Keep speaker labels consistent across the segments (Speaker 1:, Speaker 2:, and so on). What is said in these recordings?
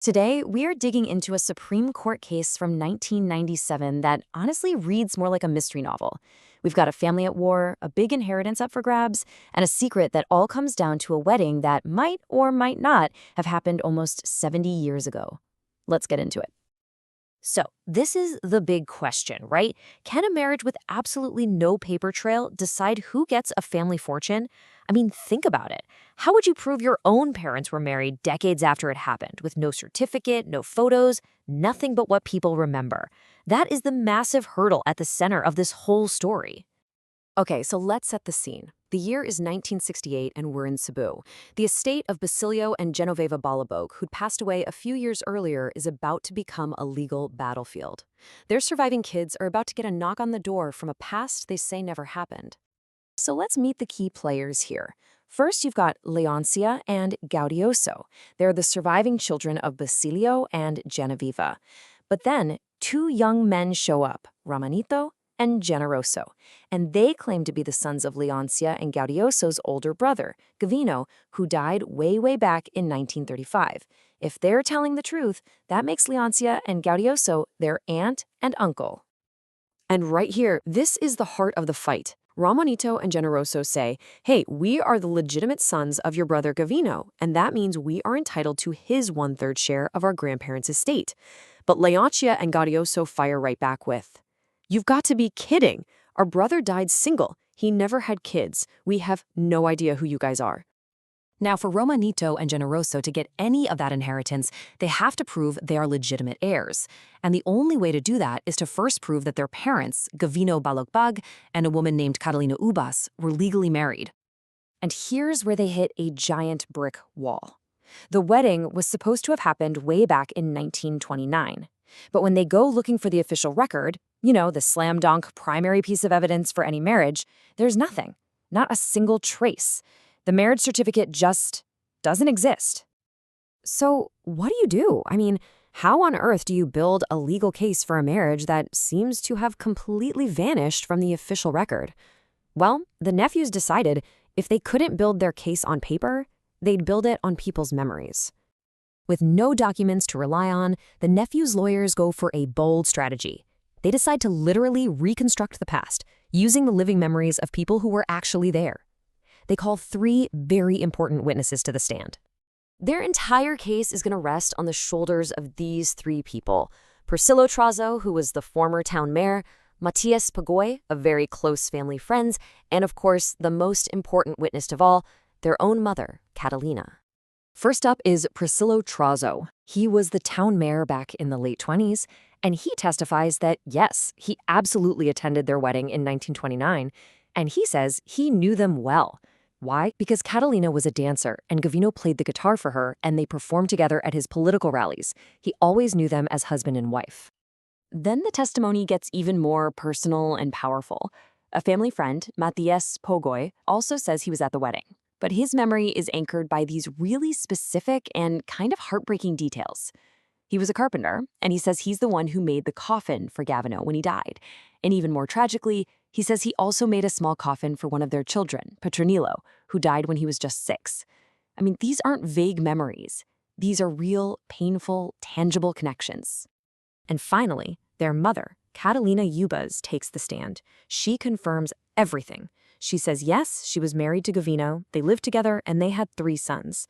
Speaker 1: Today, we are digging into a Supreme Court case from 1997 that honestly reads more like a mystery novel. We've got a family at war, a big inheritance up for grabs, and a secret that all comes down to a wedding that might or might not have happened almost 70 years ago. Let's get into it. So, this is the big question, right? Can a marriage with absolutely no paper trail decide who gets a family fortune? I mean, think about it. How would you prove your own parents were married decades after it happened, with no certificate, no photos, nothing but what people remember? That is the massive hurdle at the center of this whole story. Okay, so let's set the scene. The year is 1968 and we're in Cebu. The estate of Basilio and Genoveva Balogbog, who'd passed away a few years earlier, is about to become a legal battlefield. Their surviving kids are about to get a knock on the door from a past they say never happened. So let's meet the key players here. First, you've got Leoncia and Gaudioso. They're the surviving children of Basilio and Genoveva. But then, two young men show up, Ramonito and Generoso, and they claim to be the sons of Leoncia and Gaudioso's older brother, Gavino, who died way back in 1935. If they're telling the truth, that makes Leoncia and Gaudioso their aunt and uncle. And right here, this is the heart of the fight. Ramonito and Generoso say, hey, we are the legitimate sons of your brother Gavino, and that means we are entitled to his one-third share of our grandparents' estate. But Leoncia and Gaudioso fire right back with, you've got to be kidding. Our brother died single. He never had kids. We have no idea who you guys are. Now, for Romanito and Generoso to get any of that inheritance, they have to prove they are legitimate heirs. And the only way to do that is to first prove that their parents, Gavino Balogbog and a woman named Catalina Ubas, were legally married. And here's where they hit a giant brick wall. The wedding was supposed to have happened way back in 1929. But when they go looking for the official record, the slam dunk primary piece of evidence for any marriage, there's nothing, not a single trace. The marriage certificate just doesn't exist. So what do? I mean, how on earth do you build a legal case for a marriage that seems to have completely vanished from the official record? Well, the nephews decided if they couldn't build their case on paper, they'd build it on people's memories. With no documents to rely on, the nephews' lawyers go for a bold strategy. They decide to literally reconstruct the past, using the living memories of people who were actually there. They call three very important witnesses to the stand. Their entire case is going to rest on the shoulders of these three people. Priscillo Trazo, who was the former town mayor, Matias Pagoy, a very close family friends, and of course, the most important witness of all, their own mother, Catalina. First up is Priscillo Trazo. He was the town mayor back in the late 20s, and he testifies that, yes, he absolutely attended their wedding in 1929, and he says he knew them well. Why? Because Catalina was a dancer, and Gavino played the guitar for her, and they performed together at his political rallies. He always knew them as husband and wife. Then the testimony gets even more personal and powerful. A family friend, Matias Pogoy, also says he was at the wedding, but his memory is anchored by these really specific and kind of heartbreaking details. He was a carpenter, and he says he's the one who made the coffin for Gavino when he died. And even more tragically, he says he also made a small coffin for one of their children, Petronilo, who died when he was just 6. I mean, these aren't vague memories. These are real, painful, tangible connections. And finally, their mother, Catalina Ubas, takes the stand. She confirms everything. She says, yes, she was married to Gavino, they lived together, and they had 3 sons.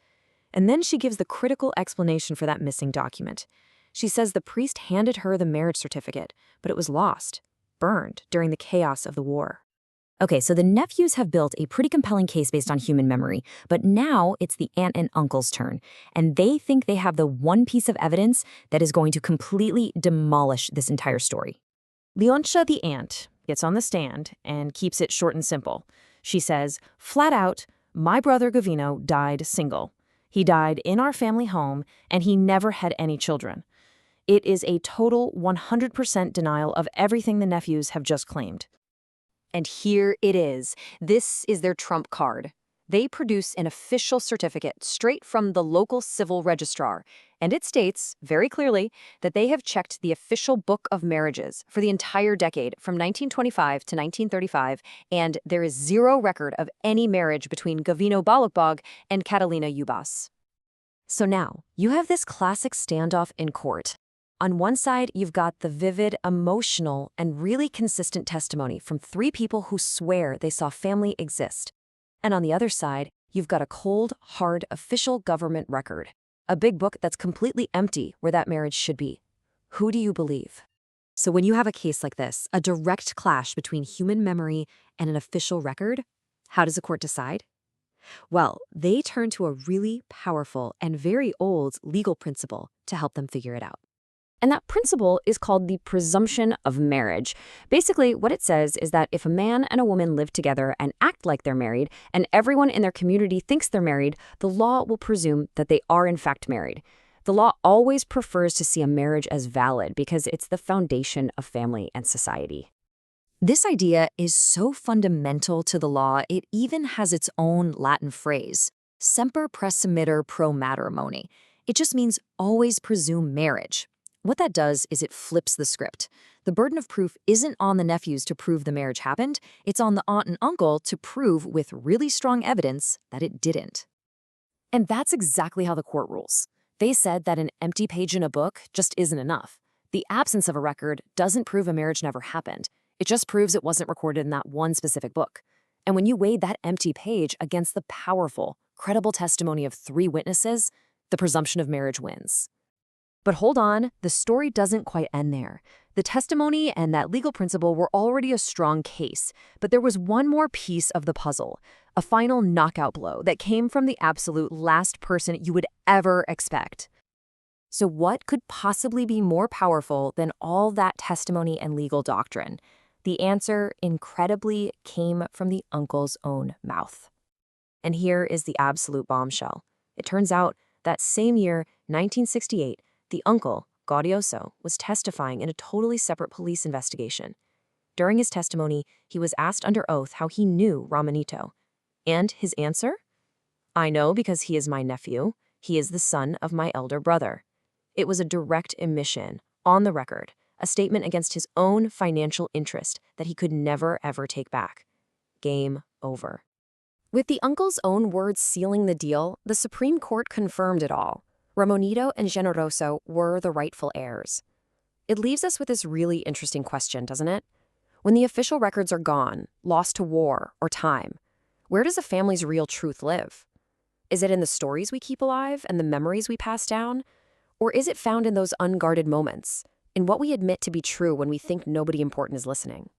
Speaker 1: And then she gives the critical explanation for that missing document. She says the priest handed her the marriage certificate, but it was lost, burned during the chaos of the war. Okay, so the nephews have built a pretty compelling case based on human memory, but now it's the aunt and uncle's turn, and they think they have the one piece of evidence that is going to completely demolish this entire story. Leoncia, the aunt, gets on the stand and keeps it short and simple. She says, flat out, my brother Gavino died single. He died in our family home, and he never had any children. It is a total 100% denial of everything the nephews have just claimed. And here it is. This is their trump card. They produce an official certificate straight from the local civil registrar, and it states very clearly that they have checked the official book of marriages for the entire decade from 1925 to 1935, and there is zero record of any marriage between Gavino Balogbog and Catalina Ubas. So now, you have this classic standoff in court. On one side, you've got the vivid, emotional, and really consistent testimony from three people who swear they saw family exist. And on the other side, you've got a cold, hard, official government record. A big book that's completely empty where that marriage should be. Who do you believe? So when you have a case like this, a direct clash between human memory and an official record, how does a court decide? Well, they turn to a really powerful and very old legal principle to help them figure it out. And that principle is called the presumption of marriage. Basically, what it says is that if a man and a woman live together and act like they're married, and everyone in their community thinks they're married, the law will presume that they are in fact married. The law always prefers to see a marriage as valid because it's the foundation of family and society. This idea is so fundamental to the law, it even has its own Latin phrase, semper presumitur pro matrimony. It just means always presume marriage. What that does is it flips the script. The burden of proof isn't on the nephews to prove the marriage happened, it's on the aunt and uncle to prove with really strong evidence that it didn't. And that's exactly how the court rules. They said that an empty page in a book just isn't enough. The absence of a record doesn't prove a marriage never happened. It just proves it wasn't recorded in that one specific book. And when you weigh that empty page against the powerful, credible testimony of three witnesses, the presumption of marriage wins. But hold on, the story doesn't quite end there. The testimony and that legal principle were already a strong case, but there was one more piece of the puzzle, a final knockout blow that came from the absolute last person you would ever expect. So what could possibly be more powerful than all that testimony and legal doctrine? The answer, incredibly, came from the uncle's own mouth. And here is the absolute bombshell. It turns out that same year, 1968, the uncle, Gaudioso, was testifying in a totally separate police investigation. During his testimony, he was asked under oath how he knew Ramonito. And his answer? I know because he is my nephew. He is the son of my elder brother. It was a direct admission, on the record, a statement against his own financial interest that he could never ever take back. Game over. With the uncle's own words sealing the deal, the Supreme Court confirmed it all. Ramonito and Generoso were the rightful heirs. It leaves us with this really interesting question, doesn't it? When the official records are gone, lost to war or time, where does a family's real truth live? Is it in the stories we keep alive and the memories we pass down? Or is it found in those unguarded moments, in what we admit to be true when we think nobody important is listening?